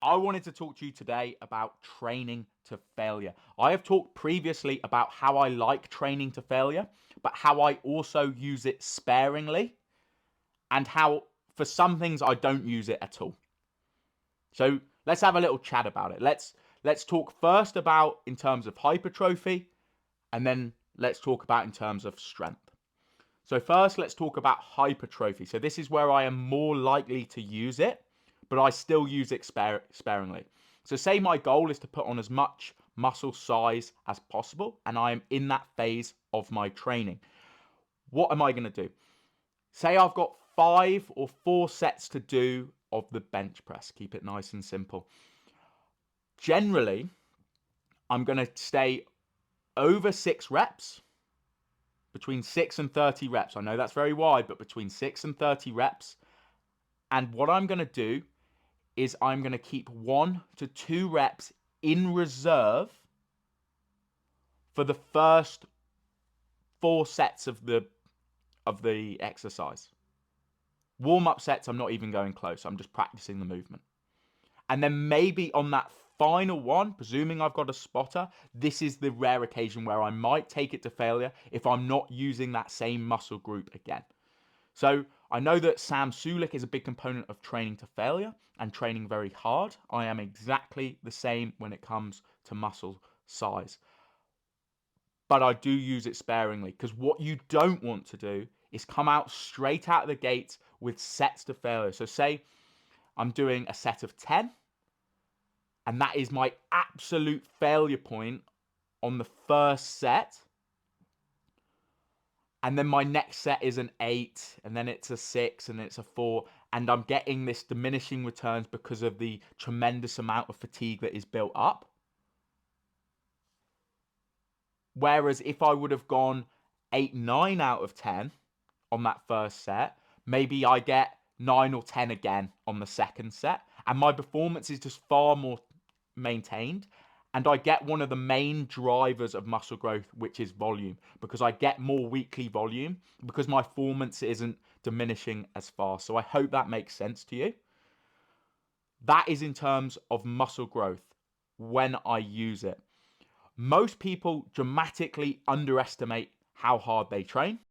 I wanted to talk to you today about training to failure. I have talked previously about how I like training to failure, but how I also use it sparingly, and how for some things I don't use it at all. So let's have a little chat about it. Let's talk first about in terms of hypertrophy, and then let's talk about in terms of strength. So first, let's talk about hypertrophy. So this is where I am more likely to use it, but I still use it sparingly. So say my goal is to put on as much muscle size as possible, and I am in that phase of my training. What am I going to do? Say I've got 5 or 4 sets to do of the bench press. Keep it nice and simple. Generally, I'm going to stay over 6 reps, between 6 and 30 reps. I know that's very wide, but between 6 and 30 reps. And what I'm going to do is I'm going to keep 1 to 2 reps in reserve for the first 4 sets of the exercise. Warm-up sets, I'm not even going close. I'm just practicing the movement. And then maybe on that final one, presuming I've got a spotter, this is the rare occasion where I might take it to failure if I'm not using that same muscle group again. So I know that Sam Sulik is a big component of training to failure and training very hard. I am exactly the same when it comes to muscle size. But I do use it sparingly, because what you don't want to do is come out straight out of the gates with sets to failure. So say I'm doing a set of 10, and that is my absolute failure point on the first set. And then my next set is an 8, and then it's a 6, and it's a 4, and I'm getting this diminishing returns because of the tremendous amount of fatigue that is built up. Whereas if I would have gone 8, 9 out of 10 on that first set, maybe I get 9 or 10 again on the second set, and my performance is just far more maintained. And I get one of the main drivers of muscle growth, which is volume, because I get more weekly volume because my performance isn't diminishing as fast. So I hope that makes sense to you. That is in terms of muscle growth when I use it. Most people dramatically underestimate how hard they train.